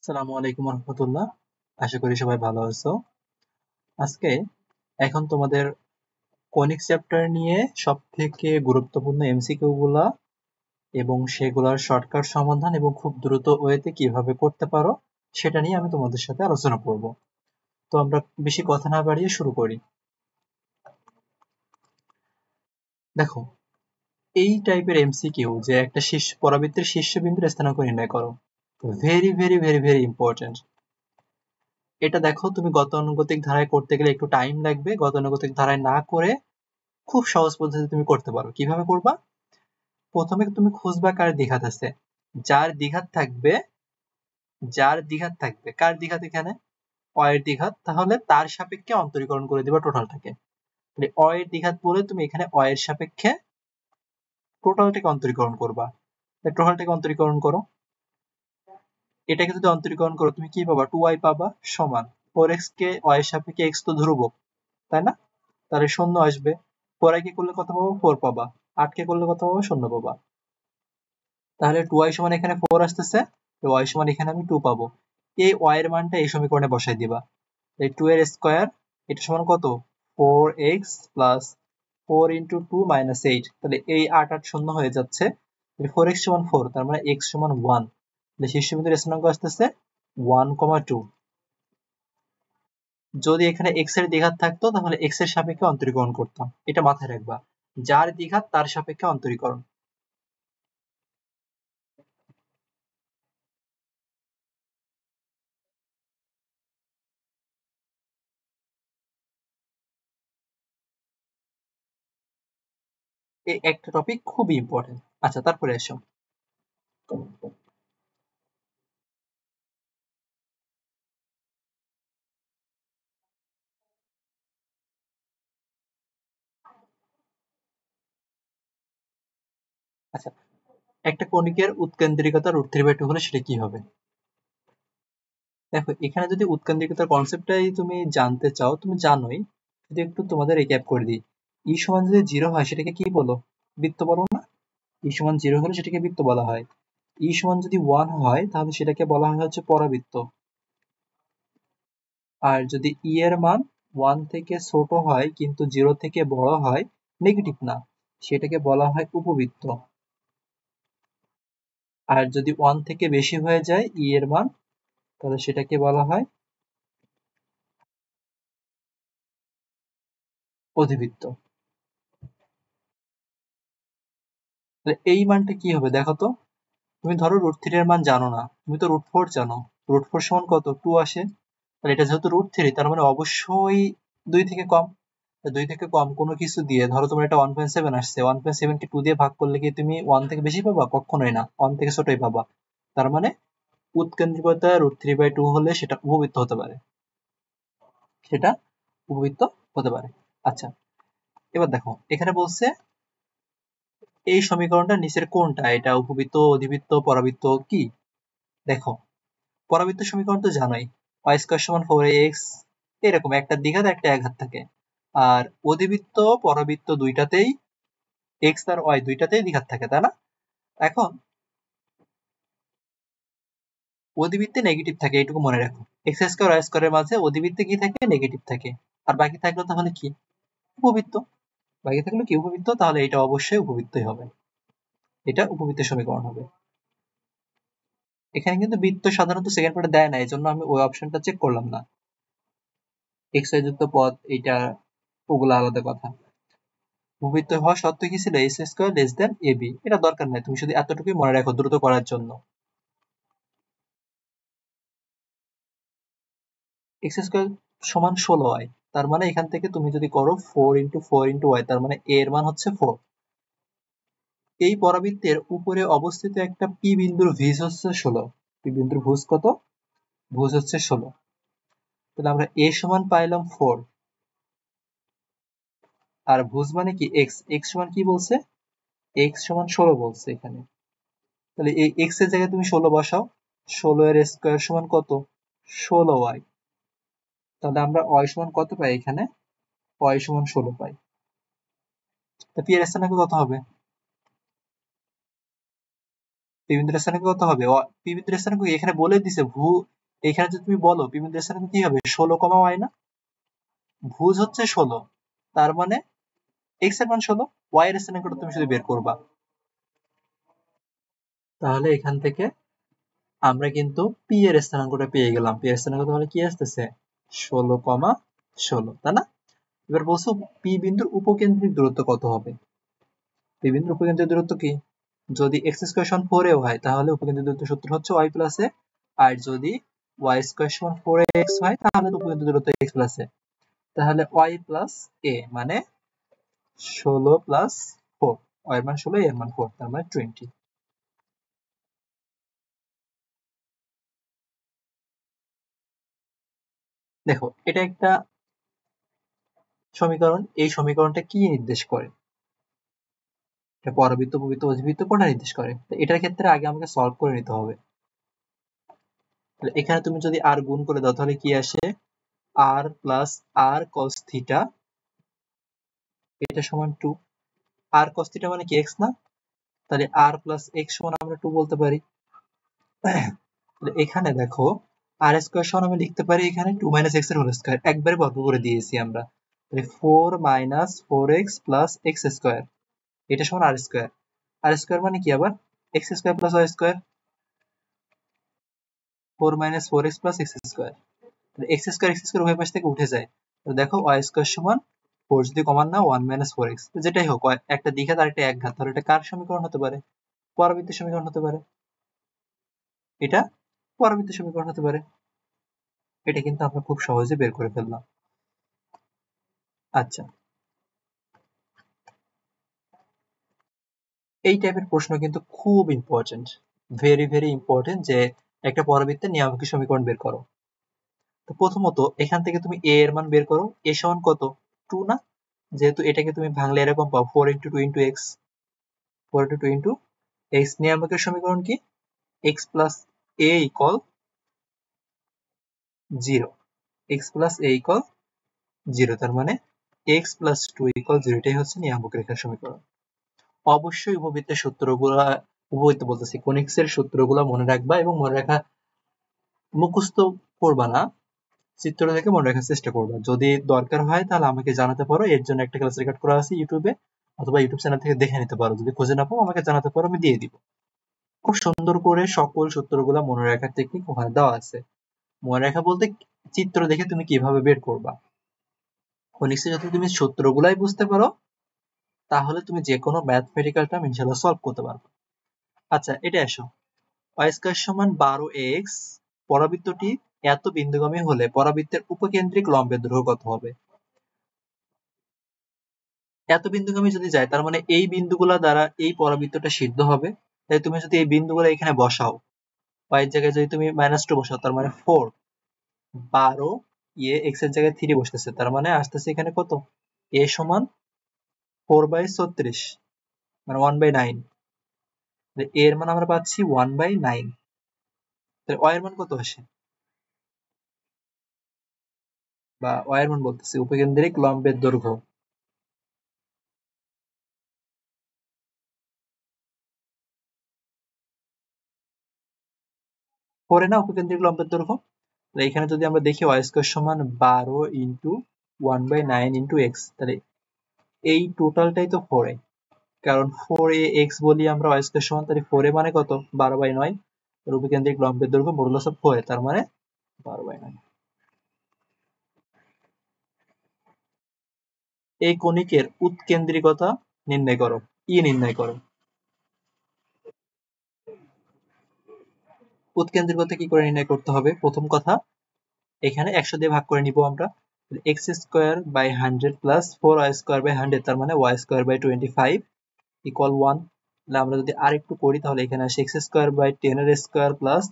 আসসালামু আলাইকুম রহমতুল্লাহ। আশা করি সবাই ভালো আছো। আজকে এখন তোমাদের কনিক চ্যাপ্টার নিয়ে সব থেকে গুরুত্বপূর্ণ এমসিকিউ গুলা এবং সেগুলোর শর্টকাট সমাধান এবং খুব দ্রুত ওয়েতে কিভাবে করতে পারো সেটা নিয়ে আমি তোমাদের সাথে আলোচনা করব। তো আমরা বেশি কথা না বাড়িয়ে শুরু করি। দেখো, এই টাইপের এমসিকিউ যে একটা শীর্ষ পরাবৃত্তের শীর্ষবিন্দুর স্থানাঙ্ক নির্ণয় করো, very very very very important. এটা দেখো, তুমি গতানুগতিক ধারায় করতে গেলে একটু টাইম লাগবে, গতানুগতিক ধারায় না করে খুব সহজ পদ্ধতিতে তুমি করতে পারো। কিভাবে করবা? প্রথমে তুমি খুঁজবা কার দ্বিঘাত আছে। যার দ্বিঘাত থাকবে, কার দ্বিঘাত এখানে অয়ের দ্বিঘাত, তাহলে তার সাপেক্ষে অন্তরীকরণ করে দিবা টোটালটাকে। তাহলে অয়ের দ্বিঘাত বলে তুমি এখানে অয়ের সাপেক্ষে টোটালটাকে অন্তরীকরণ করবা। টোটালটাকে অন্তরীকরণ করো। এটাকে যদি অন্তরীকরণ করো তুমি কি পাবা? 2y পাবা সমান 4x কে y এর সাপেক্ষে x তো ধ্রুবক, তাই না? তাহলে শূন্য আসবে। 4y কে করলে কত পাবো? 4 পাবা। 8 কে করলে কত পাবো? শূন্য পাবা। তাহলে 2y সমান এখানে 4 আসতেছে, y সমান এখানে আমি 2 পাবো। এই y এর মানটা এই সমীকরণে বসাই দিবা। এই 2 এর স্কয়ার এটা সমান কত? 4x plus 4 into 2 minus 8। তাহলে এই 8 8 শূন্য হয়ে যাচ্ছে। 4x সমান 4, তার মানে x সমান 1। তাহলে শীর্ষবিন্দুর স্থানাঙ্ক আসতেছে 1,2। যদি এখানে x এর দ্বিঘাত থাকতো তাহলে x এর সাপেক্ষে অন্তরীকরণ করতাম। এটা মাথায় রাখবা, যার দ্বিঘাত তার সাপেক্ষে অন্তরীকরণ। এই একটা টপিক খুবই ইম্পর্টেন্ট। আচ্ছা, তারপরে আসো। আচ্ছা, একটা কণিকের উৎকেন্দ্রিকতা √3/2 হলে সেটা কি হবে? দেখো, এখানে যদি উৎকেন্দ্রিকতার কনসেপ্টটাই তুমি জানতে চাও, তুমি জানোই। যদি একটু তোমাদের রিক্যাপ করে দিই, ই সমান যদি 0 হয় সেটাকে কি বলো? বৃত্ত বলো না? ই সমান 0 হলে সেটাকে বৃত্ত বলা হয়। ই সমান যদি 1 হয় তাহলে সেটাকে বলা হয় হচ্ছে পরাবৃত্ত। আর যদি ই এর মান 1 থেকে ছোট হয় কিন্তু 0 থেকে বড় হয়, নেগেটিভ না, সেটাকে বলা হয় উপবৃত্ত। আর যদি 1 থেকে বেশি হয়ে যায় ই এর মান, তাহলে সেটাকে বলা হয় অধিবৃত্ত। তাহলে এই মানটা কি হবে দেখো তো। তুমি ধরো √3 এর মান জানো না, তুমি তো √4 জানো। √4 সমান কত? 2 আসে। তাহলে এটা যেহেতু √3, তার মানে অবশ্যই 2 থেকে কম। 2 থেকে কম কোনো কিছু দিয়ে, ধরো তোমার এটা 1.7 আসছে, 1.7 কে 2 দিয়ে ভাগ করলে কি তুমি 1 থেকে বেশি পাবা? কখনোই না, 1 থেকে ছোটই পাবা। তার মানে উৎকেন্দ্রিকতা √3/2 হলে সেটা উপবৃত্ত হতে পারে। সেটা উপবৃত্ত হতে পারে। আচ্ছা, এবার দেখো এখানে বলছে এই সমীকরণটা নিচের কোনটা? এটা উপবৃত্ত, অধিবৃত্ত, পরাবৃত্ত কি? দেখো, পরাবৃত্ত সমীকরণ তো জানোই, y স্কয়ার সমান 4ax, এরকম একটা দ্বিঘাত একটা একঘাত থাকে। আর অধিবৃত্ত পরাবৃত্ত দুইটাতেই x আর y দুইটাতেই দ্বিঘাত থাকে, তাই না? এখন অধিবৃত্তে নেগেটিভ থাকে, এইটুকু মনে রাখো। x স্কয়ার y স্কয়ারের মাঝে অধিবৃত্তে কি থাকে? নেগেটিভ থাকে। আর বাকি থাকলো তাহলে কি? উপবৃত্ত। বাকি থাকলো কি? উপবৃত্ত। তাহলে এটা অবশ্যই উপবৃত্তই হবে। এটা উপবৃত্তের সমীকরণ হবে। এখানে কিন্তু বৃত্ত সাধারণত সেকেন্ড পার্টে দেয় না, এই জন্য আমি ওই অপশনটা চেক করলাম না। এক্স ওয়াই যুক্ত পদ, এইটা ওগুলো আলাদা কথা। উপবৃত্ত হওয়া শর্ত কি ছিল? S square less than A B. এটা দরকার নাই, তুমি শুধু এতটুকুই মনে রাখো দ্রুত করার জন্য। এক্স স্কয়ার সমান 16y, তার মানে এখান থেকে তুমি যদি করো 4 × 4 × y, তার মানে a এর মান হচ্ছে 4। এই পরাবৃত্তের উপরে অবস্থিত একটা পি বিন্দুর ভুজ হচ্ছে 16। পি বিন্দুর ভুজ কত? ভুজ হচ্ছে 16। তাহলে আমরা a সমান পাইলাম 4, আর ভুজ মানে কি? x। x সমান কি বলছে? x সমান 16 বলছে এখানে। তাহলে এই x এর জায়গায় তুমি 16 বসাও। 16 এর স্কয়ার সমান কত? 16y। তাহলে আমরা y সমান কত পাই এখানে? y সমান 16 পাই। তা p এর স্থানাঙ্ক কত হবে? p বিন্দুর স্থানাঙ্ক কত হবে? p বিন্দুর স্থানাঙ্ক এখানে বলে দিছে, এখানে যদি তুমি বলো পি বিন্দু স্থানাঙ্ক কি হবে 16, y না, ভুজ হচ্ছে 16, তার মানে x এর মান 16, y এর স্থানাঙ্কটা তুমি শুধু বের করবা। তাহলে এখান থেকে আমরা কিন্তু p এর স্থানাঙ্কটা পেয়ে গেলাম। p এর স্থানাঙ্ক তাহলে কি আসতেছে 16,16, তাই না? এবার বলছো p বিন্দুর উপকেন্দ্রিক দূরত্ব কত হবে। p বিন্দুর উপকেন্দ্রিক দূরত্ব কি, যদি x স্কয়ার সমান 4a হয় তাহলে উপকেন্দ্রিক দূরত্ব সূত্র হচ্ছে y প্লাস a, আর যদি y স্কয়ার সমান 4ax হয় তাহলে উপকেন্দ্রিক দূরত্ব x প্লাস a। তাহলে y প্লাস a মানে 16 প্লাস 4, y এর মান 16, a এর মান 4, তার মানে 20। দেখো এটা একটা সমীকরণ, এই সমীকরণটা কি নির্দেশ করে, এটা পরবৃত্ত, উপবৃত্ত, অধিবৃত্ত কোনটা নির্দেশ করে। তো এটার ক্ষেত্রে আগে আমাকে সলভ করে নিতে হবে। তাহলে এখানে তুমি যদি r গুণ করে দাও তাহলে কি আসে, r plus r cos theta, এটা সমান 2। r cos থিটা মানে কি x না, তাহলে r প্লাস x সমান আমরা 2 বলতে পারি। তাহলে এখানে দেখো r স্কয়ার সমান আমি লিখতে পারি এখানে 2 মাইনাস x এর হোল স্কয়ার, একবারে বর্গ করে দিয়েছি আমরা। তাহলে 4 minus 4x plus x square, এটা সমান r স্কয়ার। r স্কয়ার মানে কি আবার x square plus y square, 4 minus 4x plus x square. তাহলে x স্কয়ার উভয় পাশ থেকে উঠে যায়। তো দেখো y স্কয়ার সমান 4 যদি কমান নাও 1 মাইনাস 4x, তো যেটাই হোক একটা দ্বিঘাত আর একটা একঘাত, তাহলে এটা কার সমীকরণ হতে পারে, পরবৃত্তের সমীকরণ হতে পারে। এটা পরবৃত্তের সমীকরণ হতে পারে। এটা কিন্তু আমরা খুব সহজে বের করে ফেললাম। আচ্ছা, এই টাইপের প্রশ্ন কিন্তু খুব ইম্পর্টেন্ট, ভেরি ভেরি ইম্পর্টেন্ট, যে একটা পরবৃত্তের নিয়ামকের সমীকরণ বের করো। তো প্রথমত এখান থেকে তুমি a এর মান বের করো, a সমান কত 2 না, যেহেতু এটাকে তুমি ভাঙলে এরকম পাও 4 into 2 into x, 4 into 2 into x। নিয়ামকের সমীকরণ কি, x plus a equal 0, x plus a equal 0, তার মানে x plus 2 equal 0, এটাই হচ্ছে নিয়ামক রেখার সমীকরণ। অবশ্যই উপবৃত্তের সূত্রগুলা, উপবৃত্ত বলতেছি কোনিক্সের সূত্রগুলা মনে রাখবা, এবং মনে রাখা মুখস্থ করবা না, চিত্র দেখে মনে রাখার চেষ্টা করবা। যদি দরকার হয় তাহলে আমাকে জানাতে পারো, এর জন্য একটা ক্লাস রেকর্ড করা আছে ইউটিউবে, অথবা ইউটিউব চ্যানেল থেকে দেখে নিতে পারো। যদি খুঁজে না পাও আমাকে জানাতে পারো, আমি দিয়ে দিব। খুব সুন্দর করে সকল সূত্রগুলা মনে রাখার টেকনিক ওখানে দেওয়া আছে। মনে রাখা বলতে চিত্র দেখে তুমি কিভাবে বের করবা। কোনিক্সে যদি তুমি সূত্রগুলাই বুঝতে পারো তাহলে তুমি যে কোনো ম্যাথমেটিক্যাল টার্ম ইনশাআল্লাহ সলভ করতে পারবে। আচ্ছা, এটা আসো, y স্কয়ার সমান 12x, পরাবৃত্তটি এত বিন্দুগামী হলে পরাবৃত্তের উপকেন্দ্রিক লম্বের দৈর্ঘ্য কত হবে। এত বিন্দুগামী যদি যায় তার মানে এই বিন্দুগুলা দ্বারা এই পরাবৃত্তটা সিদ্ধ হবে। তাই তুমি যদি এই বিন্দুগুলো এখানে বসাও, y এর জায়গায় যদি তুমি -2 বসাও তার মানে 4, 12 x এর জায়গায় 3 বসতেছে, তার মানে আসতেছে এখানে কত, a সমান 4/36, মানে 1/9। a এর মান আমরা পাচ্ছি 1/9। তাহলে y এর মান কত আসে, বা y এর মান বলতেছি উপকেন্দ্রিক লম্বের দৈর্ঘ্য। পরে না উপকেন্দ্রিক লম্বের দৈর্ঘ্য। তাহলে এখানে যদি আমরা দেখি y স্কয়ার সমান 12 ইন্টু 1/9 ইন্টু x, তাহলে এই টোটালটাই তো 4a, কারণ 4a x বলি আমরা y স্কয়ার সমান, তাহলে 4a মানে কত 12/9, আর উপকেন্দ্রিক লম্বের দৈর্ঘ্য মডুলাস অফ 4a, তার মানে 12/9। এই কণিকের উৎকেন্দ্রিকতা নির্ণয় করো, নির্ণয় করো। উৎকেন্দ্রিকতা কি করে নির্ণয় করতে হবে, প্রথম কথা এখানে 100 দিয়ে ভাগ করে নিব আমরা। x square by 100 plus 4y square by 100, তার মানে y স্কয়ার বাই 25 ইকুয়াল 1। তাহলে আমরা যদি আর একটু করি তাহলে এখানে আসে x স্কয়ার বাই 10 এর square plus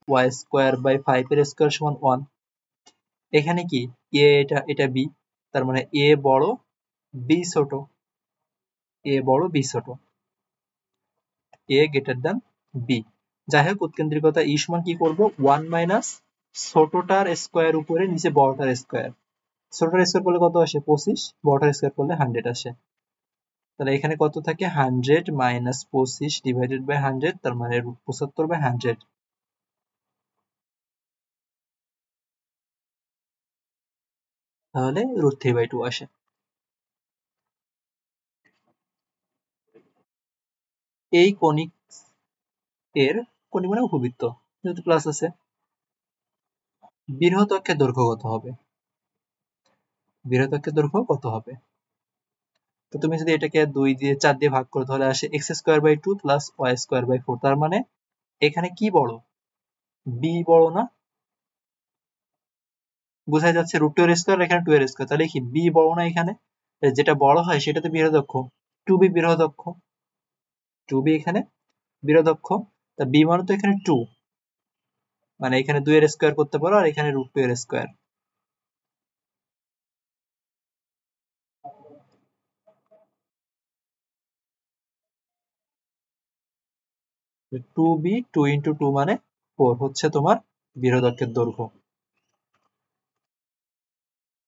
y square by 5 এর স্কয়ার সমান 1। এখানে কি a, এটা b, তার মানে a বড় b ছোট, a বড় b ছোট, a গ্রেটার দ্যান b। যাই হোক উৎকেন্দ্রিকতা e সমান কি করব, 1 মাইনাস ছোটটার স্কয়ার উপরে নিচে বড়টার স্কয়ার। ছোটটার স্কয়ার করলে কত আসে 25, বড়টার স্কয়ার করলে 100 আসে। তাহলে এখানে কত থাকে 100 মাইনাস 25 ডিভাইডেড বাই 100, তার মানে √75/100। তাহলে √3/2 আসে। এই কনিক এর কনিক মানে উপবৃত্ত, যেহেতু প্লাস আছে, বৃহৎ অক্ষের দৈর্ঘ্য কত হবে? বৃহৎ অক্ষের দৈর্ঘ্য কত হবে? তো তুমি যদি এটাকে 4 দিয়ে ভাগ করো তাহলে আসে x²/2 প্লাস y²/4। তার মানে এখানে কি বড়? বি বড় না? বোঝাই যাচ্ছে √2² এখানে 2² তাহলে কি বি বড় না এখানে? যেটা বড় হয় সেটা তো বৃহৎ অক্ষ, 2b বৃহৎ অক্ষ, 2b এখানে বৃহৎ অক্ষ, তা বি মানে তো এখানে 2, মানে এখানে 2 এর স্কয়ার করতে পারো আর এখানে √2 এর স্কয়ার। 2b 2 ইন্টু 2 মানে 4 হচ্ছে তোমার বৃহৎ অক্ষের দৈর্ঘ্য।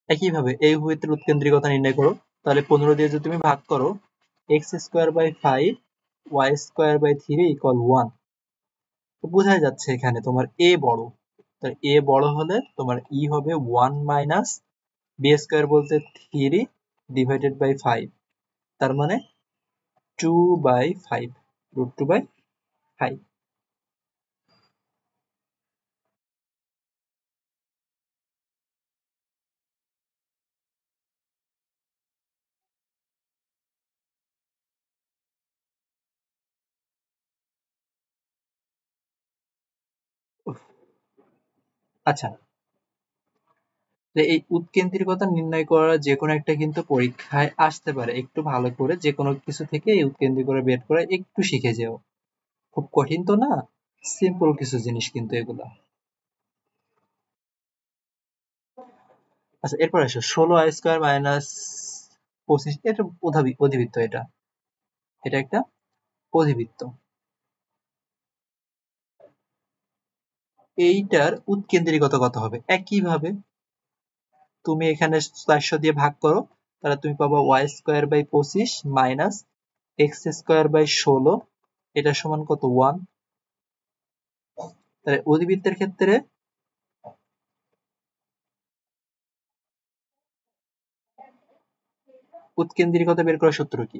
একইভাবে এই উপবৃত্তের উৎকেন্দ্রিকতা নির্ণয় করো। তাহলে 15 দিয়ে যদি তুমি ভাগ করো, x²/5 y²/3 = 1। তো বোঝাই যাচ্ছে এখানে তোমার a বড়, তাই a বড় হলে তোমার e হবে 1 মাইনাস b² বলতে 3 ডিভাইডেড বাই 5, তার মানে 2/5, √2/5। আচ্ছা, এই উৎকেন্দ্রিকতা নির্ণয় করা যে কোনো একটা কিন্তু পরীক্ষায় আসতে পারে। একটু ভালো করে যে কোনো কিছু থেকে এই উৎকেন্দ্রিকতা বের করা একটু শিখে যেও। খুব কঠিন তো না, সিম্পল কিছু জিনিস কিন্তু এগুলা। আচ্ছা, এরপর আসো 16 মাইনাস 25, এটা অধিবৃত্ত, এটা এটা একটা অধিবৃত্ত। এইটার উৎকেন্দ্রিকতা কত হবে? একইভাবে তুমি এখানে 400 দিয়ে ভাগ করো, তাহলে তুমি পাবা y²/25 মাইনাস x²/16, এটা সমান কত? 1। তাহলে অধিবৃত্তের ক্ষেত্রে উৎকেন্দ্রিকতা বের করার সূত্র কি?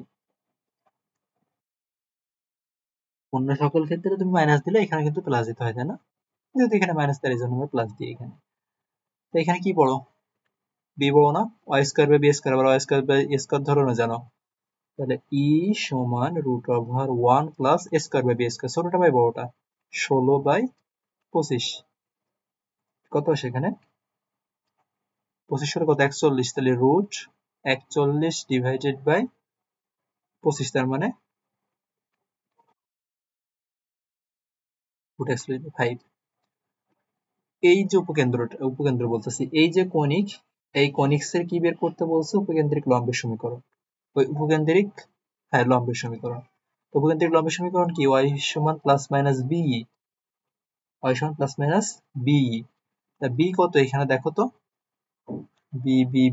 অন্য সকল ক্ষেত্রে তুমি মাইনাস দিলে, এখানে কিন্তু প্লাস দিতে হয়, তাই না? যেহেতু এখানে মাইনাস তার জন্য আমরা প্লাস দিই এখানে। তো এখানে কি বড়? বি বড় না? y²/b², আবার y²/a² ধরো না জানো, তাহলে ই সমান √1 প্লাস a²/b², ছোটটা বাই বড়টা, 16/25 কত সেখানে? 25 কত? 41, তাহলে √41 ডিভাইডেড বাই 25, তার মানে √5। এই যে উপকেন্দ্র বলতেছি, এই যে কনিক, এই কনিক্সের কি বের করতে বলছে? উপকেন্দ্রিক লম্বের সমীকরণ। ওই উপকেন্দ্রিক, হ্যাঁ, লম্বের সমীকরণ। তো উপকেন্দ্রিক লম্বের সমীকরণ কি? y সমান প্লাস মাইনাস বি, y সমান প্লাস মাইনাস বি। তা বি কত এখানে দেখো তো?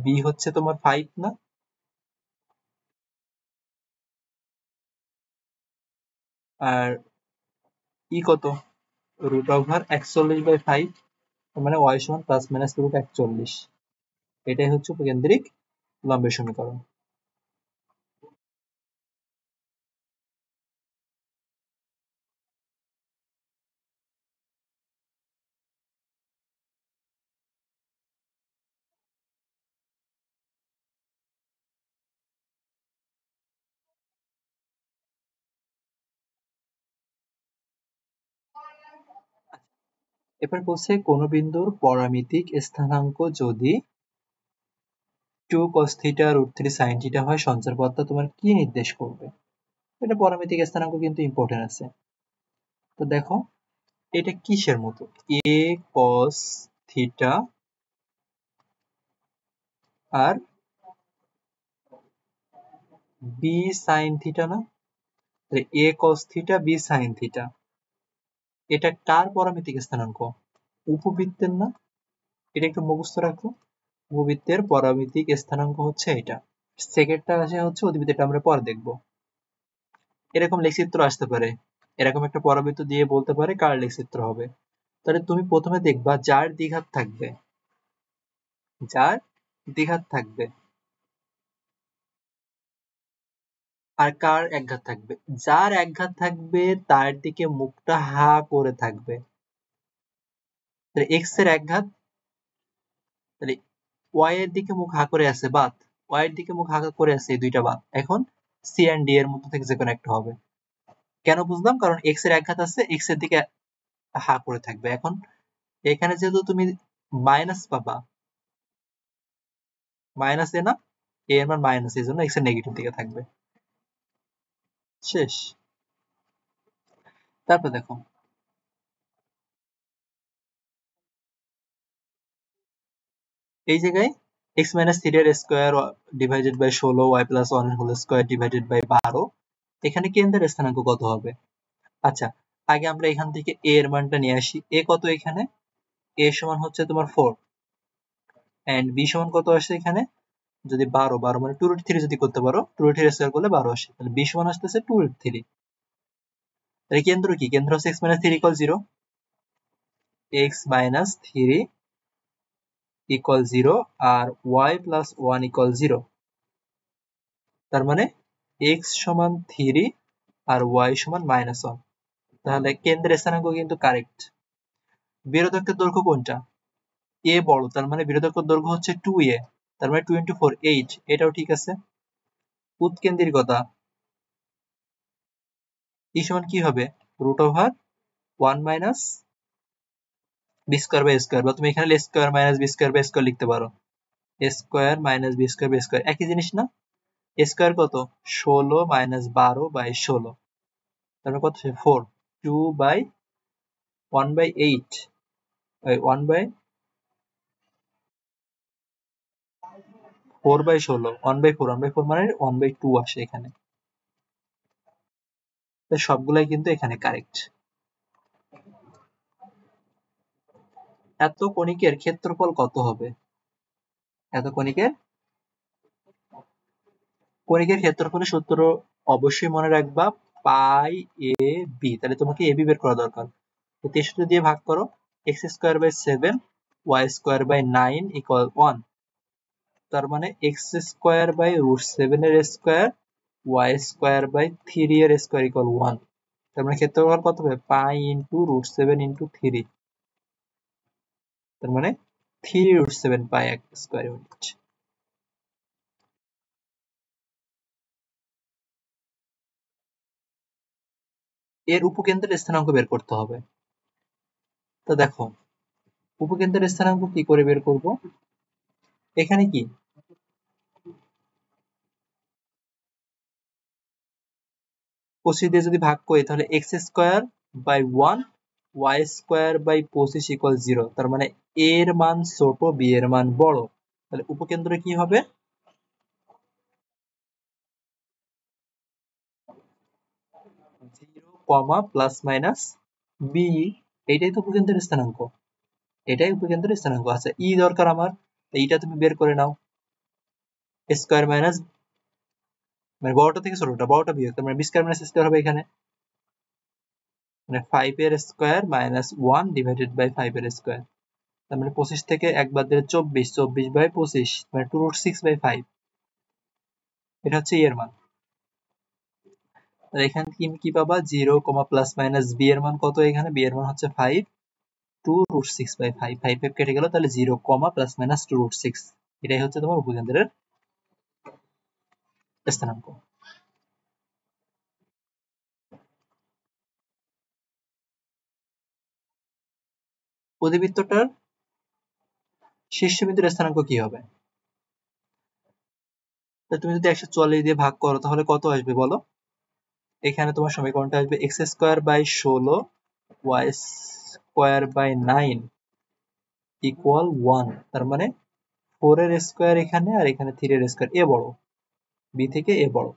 বি হচ্ছে তোমার 5 না? আর ই কত? √41/5, মানে y সমান প্লাস মাইনাস √41। এটাই হচ্ছে উপকেন্দ্রিক লম্বের সমীকরণ। এবার বলছে কোন বিন্দুর পরামিতিক স্থানাঙ্ক যদি 2 cos θ √3 sin θ হয়, সঞ্চারপথটা তোমার কি নির্দেশ করবে? এটা পরামিতিক স্থানাঙ্ক কিন্তু ইম্পর্টেন্ট আছে। তো দেখো এটা কিসের মতো? a cos θ R b sin θ না? a cos θ b sin θ, এটা কার পরামিতিক স্থানাঙ্ক? উপবৃত্তের না? এটা একটু মুখস্থ রাখো। উপবৃত্তের পরামিতিক স্থানাঙ্ক হচ্ছে এটা। সেকেন্ডটা আসে হচ্ছে অধিবৃত্তটা, আমরা পরে দেখবো। এরকম লেখচিত্র আসতে পারে, এরকম একটা পরাবৃত্ত দিয়ে বলতে পারে কার লেখচিত্র হবে। তাহলে তুমি প্রথমে দেখবা যার দ্বিঘাত থাকবে, যার দ্বিঘাত থাকবে, আর কার একঘাত থাকবে? যার একঘাত থাকবে তার দিকে মুখটা হা করে থাকবে। তাহলে এক্স এর একঘাত, তাহলে ওয়াই এর দিকে মুখ হা করে আছে বাদ, ওয়াই এর দিকে মুখ হা করে আছে, এই দুইটা বাদ। এখন সি এন্ড ডি এর মধ্যে থেকে যে কোনো একটা হবে। কেন বুঝলাম? কারণ এক্স এর একঘাত আছে, এক্স এর দিকে হা করে থাকবে। এখন এখানে যেহেতু তুমি মাইনাস পাবা, মাইনাস এ না, এ এর মান মাইনাস, এই জন্য এক্স এর নেগেটিভ দিকে থাকবে। শেষ। তারপর দেখো, এই জায়গায় এক্স মাইনাস থ্রি এর square divided by 16, y plus one whole square divided by 12, এখানে কেন্দ্রের স্থানাঙ্ক কত হবে? আচ্ছা, আগে আমরা এখান থেকে এ এর মানটা নিয়ে আসি। এ কত? এখানে এ সমান হচ্ছে তোমার 4, এন্ড বি সমান কত আসছে এখানে? যদি 12, 12 মানে 2√3 যদি করতে পারো, 2√3 স্কোয়ার করলে 12 আসে, তাহলে বি সমান আসতেছে 2√3। তাহলে কেন্দ্র কি? কেন্দ্র হচ্ছে x minus three equal 0, x minus three equal 0 আর ওয়াই প্লাস ওয়ান ইকুয়াল 0। তার মানে এক্স সমান 3 আর ওয়াই সমান -1। তাহলে কেন্দ্রের স্থানাঙ্ক কিন্তু কারেক্ট। বিরোধকের দৈর্ঘ্য কোনটা? এ বড়, তার মানে বিরোধকের দৈর্ঘ্য হচ্ছে 2a, তার মানে 2 × 4 8, এটাও ঠিক আছে। উৎকেন্দ্রিকতা ই সমান কি হবে? √1 minus B square by square, বা তুমি এখানে square minus B square by square লিখতে পারো। Square minus B square by square একই জিনিস না? স্কয়ার কত? 16 মাইনাস 12 বাই 16, তারপরে কত? 4, 2 by 1 by 8, 1 by 4 by 16, 1 by 4, 1 by 4 মানে 1 বাই 2 আসে এখানে। তাই সবগুলাই কিন্তু এখানে কারেক্ট। এত কণিকের ক্ষেত্রফল কত হবে? এত কণিকের ক্ষেত্রফলের সূত্র অবশ্যই মনে রাখবা, পাই এ বি। তাহলে তোমাকে এ বি বের করা দরকার। 63 দিয়ে ভাগ করো, x square by 7 y square by 9 equal 1। তার মানে এক্স স্কোয়ার বাই √7 এর স্কোয়ার ওয়াই স্কোয়ার বাই 3 এর স্কোয়ার ইকুয়াল 1। তার মানে ক্ষেত্রফল কত হবে? পাই ইন্টু √7 ইন্টু 3, তার মানে 3√7 পাই এক স্কোয়ার ইউনিট। এর উপকেন্দ্রের স্থানাঙ্ক বের করতে হবে। তো দেখো, উপকেন্দ্রের স্থানাঙ্ক কি করে বের করব? এখানে কি 25 দিয়ে যদি ভাগ করি, তাহলে x square by 1 y square by 25 equal 0। তার মানে এর মান ছোট, বি এর মান বড়। তাহলে উপকেন্দ্রে কি হবে? 0, প্লাস মাইনাস বি। এইটাই তো উপকেন্দ্রের স্থানাঙ্ক, এটাই উপকেন্দ্রের স্থানাঙ্ক। আচ্ছা, ই দরকার আমার, এইটা তুমি বের করে নাও। স্কোয়ার মাইনাস, মানে বড়টা থেকে ছোটটা, বড়টা বিয়োগ, তার মানে বি স্কোয়ার মাইনাস স্কোয়ার হবে এখানে, মানে 5 এর স্কোয়ার মাইনাস 1 ডিভাইডেড বাই 5 এর স্কোয়ার। তার মানে 25 থেকে এক বাদ দিলে 24, 24 বাই 25 মানে 2√6 বাই 5। এটা হচ্ছে এর মান। আর এখানে কি পাবা? 0, প্লাস মাইনাস বি এর মান কত? এখানে বি এর মান হচ্ছে 5, 2√6 বাই 5, 5 5 কেটে গেল, তাহলে 0, প্লাস মাইনাস 2√6। এটাই হচ্ছে তোমার উপকেন্দ্রের স্থানাঙ্ক। অধিবৃত্তটার শীর্ষবিন্দুর স্থানাঙ্ক কি হবে? তুমি যদি 144 দিয়ে ভাগ করো, তাহলে কত আসবে বলো? এখানে তোমার সমীকরণটা আসবে x square by 16 y square by 9 equal 1। তার মানে 4 এর স্কোয়ার এখানে, আর এখানে 3 এর স্কোয়ার, এ বড়, বি থেকে এ বড়।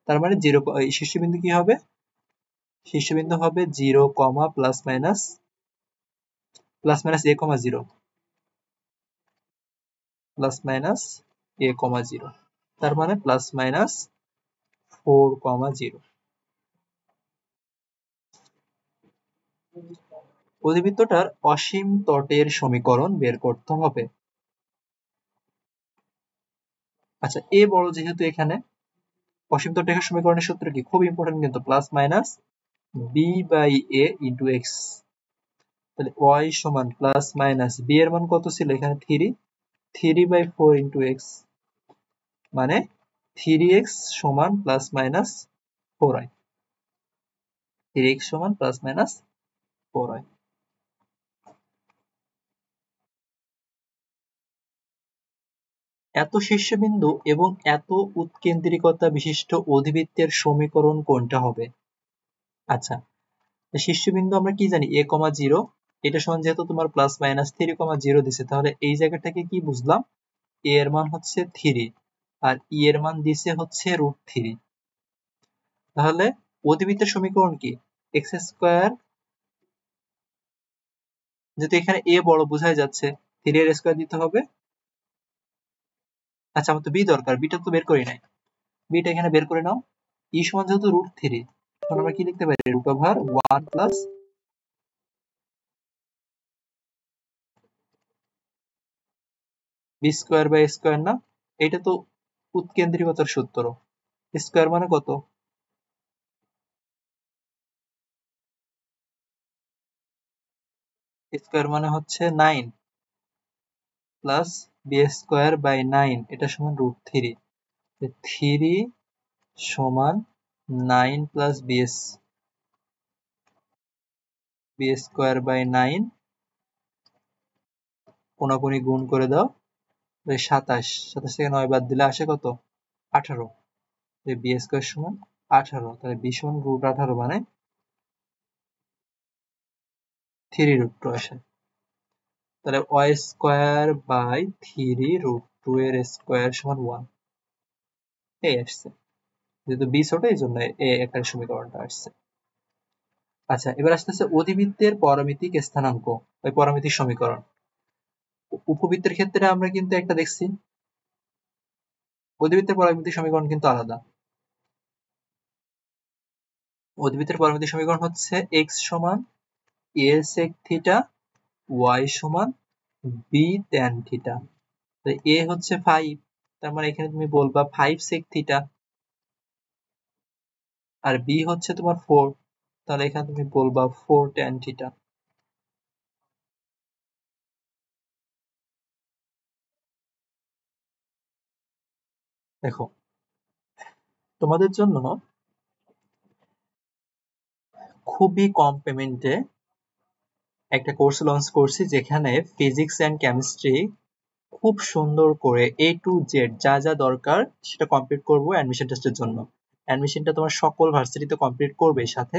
তার মানে 0, শীর্ষবিন্দু কি হবে? শীর্ষবিন্দু হবে 0, প্লাস মাইনাস এ, 0, প্লাস মাইনাস এ, 0। তার মানে প্লাস মাইনাস 4, 0। অধিবৃত্তটার অসীম তটের সমীকরণ বের করতে হবে। আচ্ছা, এ বড় যেহেতু এখানে অসীমতর রেখার সমীকরণের সূত্র কি? খুব ইম্পর্টেন্ট কিন্তু, plus minus B by A into x. তাহলে ওয়াই সমান প্লাস মাইনাস বি এর মান কত ছিল এখানে? 3, 3/4 ইন্টু এক্স, মানে 3x সমান প্লাস মাইনাস 4i। 3x সমান প্লাস মাইনাস 4i। এত শীর্ষবিন্দু এবং এত উৎকেন্দ্রিকতা বিশিষ্ট অধিবৃত্তের সমীকরণ কোনটা হবে? আচ্ছা, শীর্ষবিন্দু আমরা কি জানি? a, 0। এটা সমান যেহেতু তোমার প্লাস মাইনাস 3, 0 দিছে, তাহলে এই জায়গা থেকে কি বুঝলাম? a এর মান হচ্ছে 3 আর e এর মান দিছে হচ্ছে √3। তাহলে অধিবৃত্তের সমীকরণ কি? এক্স স্কয়ার, যেহেতু এখানে a বড় বোঝাই যাচ্ছে, 3 এর স্কয়ার দিতে হবে। আচ্ছা, আমার তো বি দরকার, বিটা তো বের করি নাই, বিটা এখানে বের করে নাও। ই সমান যেহেতু √3, তখন আমরা কি লিখতে পারি? √1 plus B square by square না? এটা তো উৎকেন্দ্রিকতার সূত্র। স্কয়ার মানে কত? স্কয়ার মানে হচ্ছে 9 প্লাস বি স্কয়ার বাই 9, এটা সমান √3। 3 সমান 9 প্লাস বি স্কয়ার বাই 9, কোনাকুনি গুণ করে দাও, 27। 27 থেকে 9 বাদ দিলে আসে কত? 18। বি স্কয়ার সমান 18, তাহলে বি সমান √18, মানে 3√2 আসে। তাহলে ওয়াই স্কয়ার বাই 3√2 এর স্কয়ার সমান 1, এই আসছে। যেহেতু বি ছোট এই জন্য এ একটা সমীকরণটা আসছে। আচ্ছা, এবার আসতেছে অধিবৃত্তের পরামিতিক স্থানাঙ্ক, ওই পরামিতিক সমীকরণ। উপবৃত্তের ক্ষেত্রে আমরা কিন্তু একটা দেখছি, অধিবৃত্তের পরামিতিক সমীকরণ কিন্তু আলাদা। অধিবৃত্তের পরামিতিক সমীকরণ হচ্ছে x সমান a sec থিটা, y সমান b tan থিটা। তো a হচ্ছে 5, তার মানে এখানে তুমি বলবা 5 sec থিটা, আর b হচ্ছে তোমার 4, তাহলে এখানে তুমি বলবা 4 tan থিটা। দেখো, তোমাদের জন্য খুবই কম পেমেন্টে একটা কোর্স লঞ্চ করছি, যেখানে ফিজিক্স এন্ড কেমিস্ট্রি খুব সুন্দর করে এ টু জেড যা যা দরকার সেটা কমপ্লিট করবো অ্যাডমিশন টেস্টের জন্য। অ্যাডমিশনটা তোমার সকল ভার্সিটিতে কমপ্লিট করবে, সাথে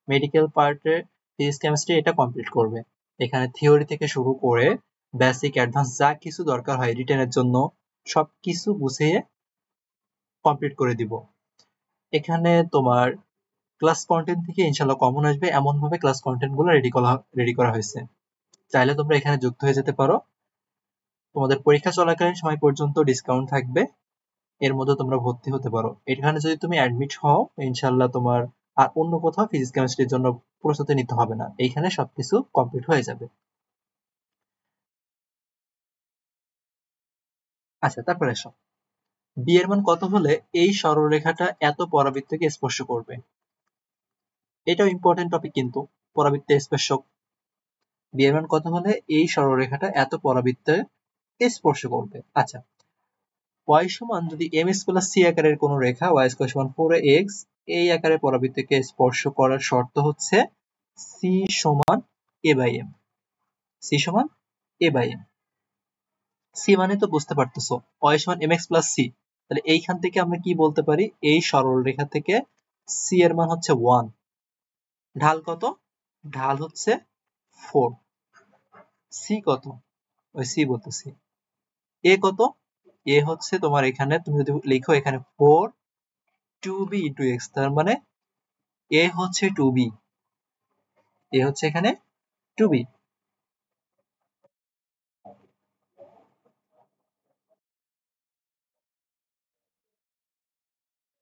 মেডিকেল পার্টে ফিজিক্স কেমিস্ট্রি এটা কমপ্লিট করবে। এখানে থিওরি থেকে শুরু করে বেসিক অ্যাডভান্স যা কিছু দরকার হয় রিটেনের জন্য সবকিছু বুঝিয়ে কমপ্লিট করে দিব। এখানে তোমার ক্লাস কন্টেন্ট থেকে ইনশাল্লাহ কমন আসবে, এমন ভাবে ক্লাস কন্টেন্ট গুলো রেডি করা হয়েছে। চাইলে তোমরা এখানে যুক্ত হয়ে যেতে পারো। তোমাদের পরীক্ষা চলাকালীন সময় পর্যন্ত ডিসকাউন্ট থাকবে, এর মধ্যে তোমরা ভর্তি হতে পারো। এখানে যদি তুমি অ্যাডমিট হও, ইনশাল্লাহ তোমার আর অন্য কোথাও ফিজিক্স কেমিস্ট্রির জন্য প্রস্তুতি নিতে হবে না, এইখানে সবকিছু কমপ্লিট হয়ে যাবে। আচ্ছা, তারপরে এসো, বি এর মান কত হলে এই সরলরেখাটা এত পরাবৃত্তকে স্পর্শ করবে? এটাও ইম্পর্টেন্ট টপিক কিন্তু, পরাবৃত্ত স্পর্শক। বি এর মান কত হলে এই সরলরেখাটা এত পরাবৃত্তে স্পর্শ করবে? আচ্ছা, y সমান যদি mx প্লাস c আকারের কোন রেখা y স্কয়ার সমান 4x এই আকারে পরাবৃত্তকে স্পর্শ করার শর্ত হচ্ছে c সমান a বাই m। c সমান a বাই m। c মানে তো বুঝতে পারতেছো, y সমান mx প্লাস c। তাহলে এইখান থেকে আমরা কি বলতে পারি? এই সরল রেখা থেকে c এর মান হচ্ছে 1, ঢাল কত? ঢাল হচ্ছে 4। c কত? ওই c বলতেছি। a কত? a হচ্ছে তোমার, এখানে তুমি যদি লিখো এখানে 4 2b ইন্টু x, তার মানে a হচ্ছে 2b, a হচ্ছে এখানে 2b।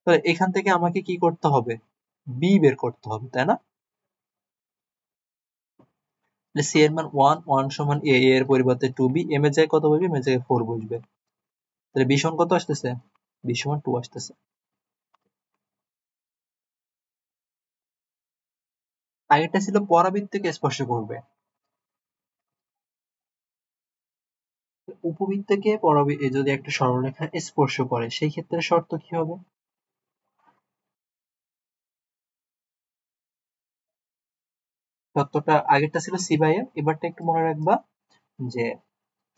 তাহলে এখান থেকে আমাকে কি করতে হবে? b বের করতে হবে, তাই না? c এর মান 1, 1 সমান a, এর পরিবর্তে 2b, m এর জায়গায় কত বসবে? m এর জায়গায় 4 বসবে। তাহলে বি সমান কত আসতেছে? বি সমান 2 আসতেছে। আগেরটা ছিল পরাবৃত্তকে স্পর্শ করবে, উপবৃত্তকে যদি একটা সরলরেখা স্পর্শ করে সেই ক্ষেত্রে শর্ত কি হবে? শর্তটা আগেরটা ছিল সি বাই এম, এবারটা একটু মনে রাখবা যে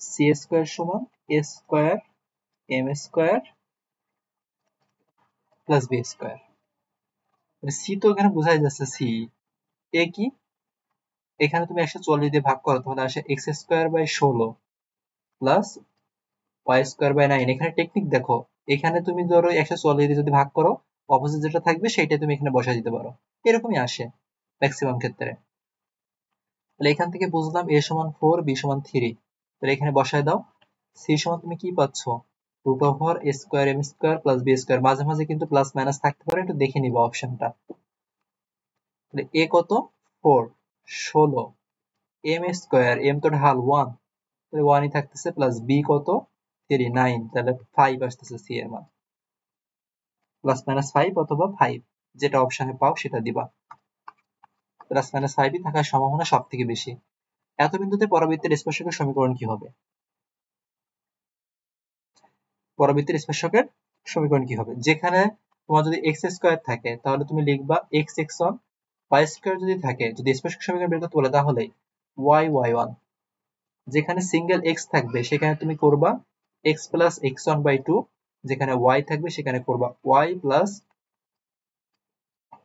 সি স্কোয়ার সমান A square M square plus B square. C তো এখানে বোঝাই যাচ্ছে সি। এ কি? এখানে তুমি 144 দিয়ে ভাগ করো তাহলে আসে x square by 16 plus y square by 9। এখানে টেকনিক দেখো, এখানে তুমি ধরো 144 দিয়ে যদি ভাগ করো, অপোজিট যেটা থাকবে সেইটা তুমি এখানে বসাই দিতে পারো, এরকমই আসে ম্যাক্সিমাম ক্ষেত্রে। তাহলে এখান থেকে বুঝলাম এ সমান 4, বি সমান 3। তাহলে এখানে বসায় দাও। সি সমান তুমি কি পাচ্ছ? Root over A square M square plus B square. মাঝে মাঝে কিন্তু প্লাস মাইনাস থাকতে পারে, একটু দেখে নিবা অপশনটা। তাহলে এ কত? 4, 16, এম স্কোয়ার, এম তো ঢাল 1, তাহলে 1ই থাকতেছে, প্লাস বি কত? 3, 9, তাহলে 5 আসতেছে সি এর মান। প্লাস মাইনাস 5 অথবা 5, যেটা অপশনে পাও সেটা দিবা। প্লাস মাইনাস 5ই থাকার সম্ভাবনা সব থেকে বেশি। এত বিন্দুতে পরাবৃত্তের স্পর্শকের সমীকরণ কি হবে? পরাবৃত্তের স্পর্শকের সমীকরণ কি হবে? যেখানে তোমার যদি এক্স স্কোয়ার থাকে তাহলে তুমি লিখবা x x one, y square যদি থাকে, যদি স্পর্শক সমীকরণ বের করতে বলে তাহলে ওয়াই ওয়াই ওয়ান। যেখানে সিঙ্গেল এক্স থাকবে সেখানে তুমি করবা x plus x one by two, যেখানে ওয়াই থাকবে সেখানে করবা y plus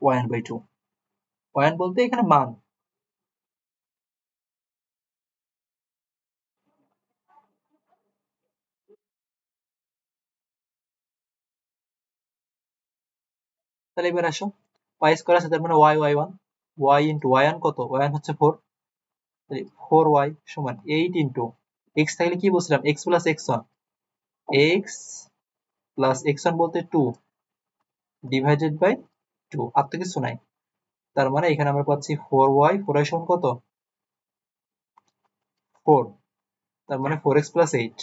y one by two. Y one বলতে এখানে মান। তাহলে এবার আসো, ওয়াই স্কোয়ার আছে তার মানে y y one, y into y one কত? ওয়াই ওয়ান হচ্ছে 4, 4y সমান 8 ইন্টু এক্স থাকলে কি বলছিলাম, x plus x one, x plus x one বলতে 2 ডিভাইডেড বাই 2, আর তো কিছু নাই। তার মানে এখানে আমরা পাচ্ছি 4y, 4y সমান কত? 4, তার মানে 4x প্লাস 8।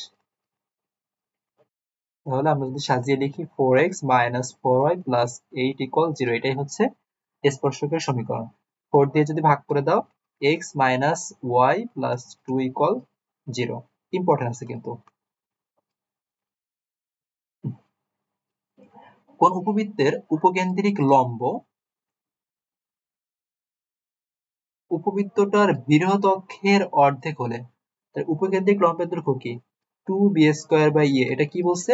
তাহলে আমরা যদি সাজিয়ে লিখি 4x minus 4y plus 8 equal 0, এটাই হচ্ছে স্পর্শকের সমীকরণ। 4 দিয়ে যদি ভাগ করে দাও, x minus y plus 2 equal 0। Important আছে কিন্তু। কোন উপবৃত্তের উপকেন্দ্রিক লম্ব উপবৃত্তটার বৃহৎ অক্ষের অর্ধেক হলে, উপকেন্দ্রিক লম্বের দৈর্ঘ্য কি? 2b স্কয়ার বাই এ। এটা কি বলছে?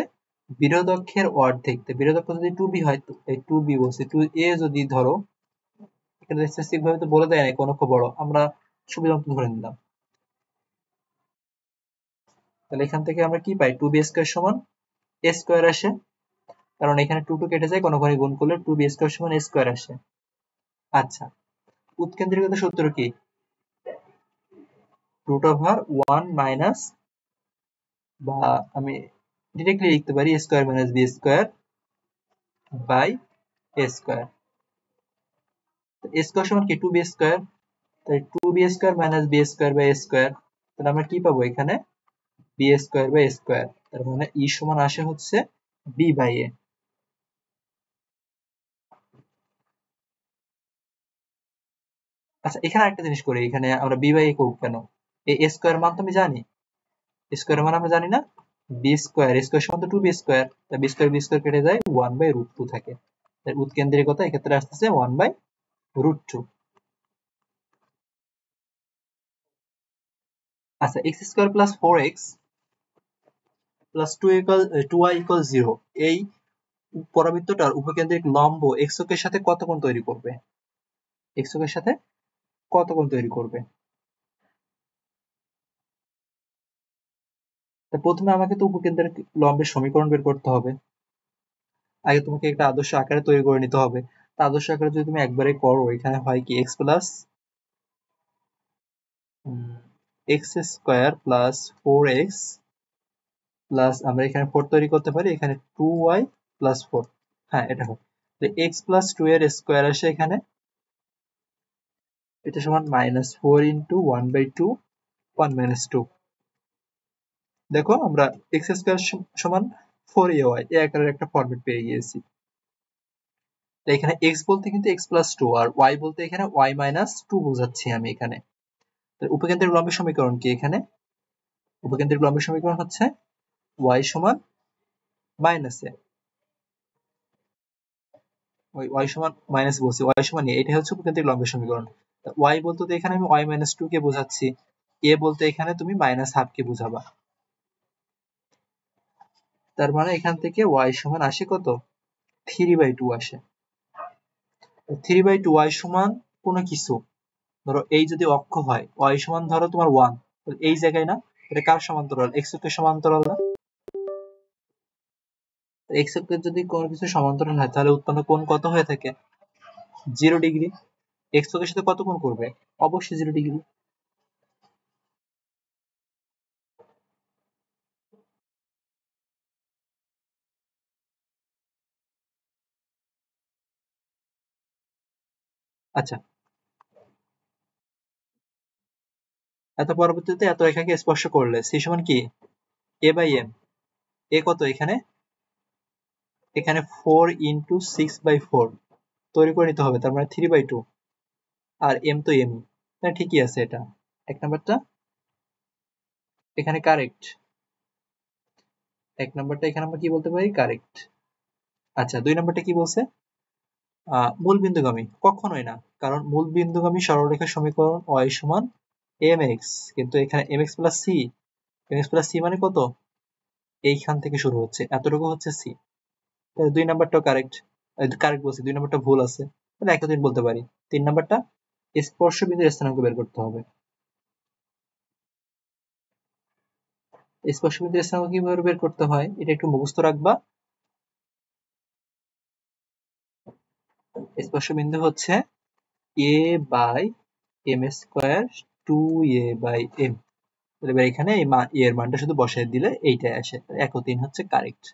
বৃহৎ অক্ষের অর্ধেক। তো বৃহৎ অক্ষ যদি 2b হয়, তো এই 2b বলছে, 2a যদি ধরো, এখানে স্পেসিফিক ভাবে তো বলে দেয় না কোন অক্ষ বড়, আমরা সুবিধা মতো ধরে নিলাম। তাহলে এখান থেকে আমরা কি পাই? 2b স্কয়ার সমান a স্কয়ার আসে, কারণ এখানে 2 2 কেটে যায়, কোনো গুণ করলে 2b স্কয়ার সমান a স্কয়ার আসে। আচ্ছা, উৎকেন্দ্রিকতার সূত্র কি? রুট ওভার 1 মাইনাস, বা আমি ডিরেক্টলি লিখতে পারি a square minus b square by a square. a square সমান কি? 2b square. তাই 2b square minus b square by a square. তাহলে আমরা কি পাবো এখানে? b square by a square. তার মানে e সমান আসে হচ্ছে b বাই a। আচ্ছা, এখানে একটা জিনিস করি, এখানে আমরা b বাই a করব কেন? এই a স্কয়ার মান তো আমি জানি, স্কয়ার মান আমরা জানি না, b স্কয়ার, স্কয়ার সমান তো 2b স্কয়ার, তাই b স্কয়ার কেটে যায়, 1 বাই রুট 2 থাকে। তাই উৎকেন্দ্রিকতা এক্ষেত্রে আসতেছে 1 বাই রুট 2। আচ্ছা, x square plus 4x plus 2y equal 0, এই পরাবৃত্তটার উপকেন্দ্রিক লম্ব x অক্ষের সাথে কত কোণ তৈরি করবে? x অক্ষের সাথে কত কোণ তৈরি করবে? তা প্রথমে আমাকে তো উপকেন্দ্রিক লম্বের সমীকরণ বের করতে হবে। আগে তোমাকে একটা আদর্শ আকারে তৈরি করে নিতে হবে। তা আদর্শ আকারে যদি তুমি একবারে করো, এখানে হয় কি x plus x square plus 4x plus, আমরা এখানে 4 তৈরি করতে পারি, এখানে 2y প্লাস 4। হ্যাঁ, এটা হয়। x প্লাস 2 এর স্কয়ার আসে এখানে, এটা সমান মাইনাস 4 ইন্টু 1 বাই 2, 1 মাইনাস 2। দেখো আমরা এক্স স্কয়ার সমান 4ay এই আকারের একটা ফরম্যাট পেয়ে গিয়েছি। তো এখানে x বলতে কিন্তু x প্লাস 2 আর y বলতে এখানে y মাইনাস 2 বোঝাচ্ছি আমি এখানে। উপকেন্দ্রিক লম্বের সমীকরণ কি এখানে? উপকেন্দ্রিক লম্বের সমীকরণ হচ্ছে y সমান মাইনাস a, ওই y সমান মাইনাস বলছি, y সমান a, এটা হচ্ছে উপকেন্দ্রিক লম্বের সমীকরণ। y বলতে তো এখানে আমি y মাইনাস 2 কে বোঝাচ্ছি, a বলতে এখানে তুমি মাইনাস হাফ কে বোঝাবা। তার মানে এখান থেকে y সমান আসে কত? 3/2 আসে। 3/2 y সমান কোনো কিছু, ধরো এই যদি অক্ষ হয় y সমান ধরো তোমার 1, এই জায়গায় না, এটা কার সমান্তরাল? x অক্ষের সমান্তরাল না? x অক্ষের যদি কোনো কিছু সমান্তরাল হয় তাহলে উৎপন্ন কোণ কত হয়ে থাকে? 0 ডিগ্রি। x অক্ষের সাথে কত কোণ করবে? অবশ্যই 0 ডিগ্রি। আচ্ছা, এত পরবর্তীতে এত রেখাকে স্পর্শ করলে c সমান কি? a বাই m। a কত এখানে? এখানে 4 ইন্টু 6/4 তৈরি করে নিতে হবে, তার মানে 3/2, আর m তো m, তাহলে ঠিকই আছে এটা। এক নাম্বারটা এখানে কারেক্ট, এক নাম্বারটা এখানে আমরা কি বলতে পারি? কারেক্ট। আচ্ছা, দুই নাম্বারটা কি বলছে? মূল বিন্দুগামী কখনোই না, কারণ মূল বিন্দুগামী সরলরেখার সমীকরণ y সমান mx, কিন্তু এখানে mx plus c, mx plus c মানে কত? এইখান থেকে শুরু হচ্ছে, এতটুকু হচ্ছে c। তাহলে দুই নাম্বারটাও কারেক্ট, কারেক্ট বলছি, দুই নাম্বারটা ভুল আছে, তাহলে একটা দিন বলতে পারি। তিন নাম্বারটা স্পর্শ বিন্দুর স্থানাঙ্ক বের করতে হবে। স্পর্শ বিন্দুর স্থানাঙ্ক কিভাবে বের করতে হয় এটা একটু মুখস্থ রাখবা। স্পর্শ বিন্দু হচ্ছে a বাই m square 2a by m। এবার এখানে এই এর মানটা শুধু বসাই দিলে এইটাই আসে, 1 ও 3 হচ্ছে কারেক্ট।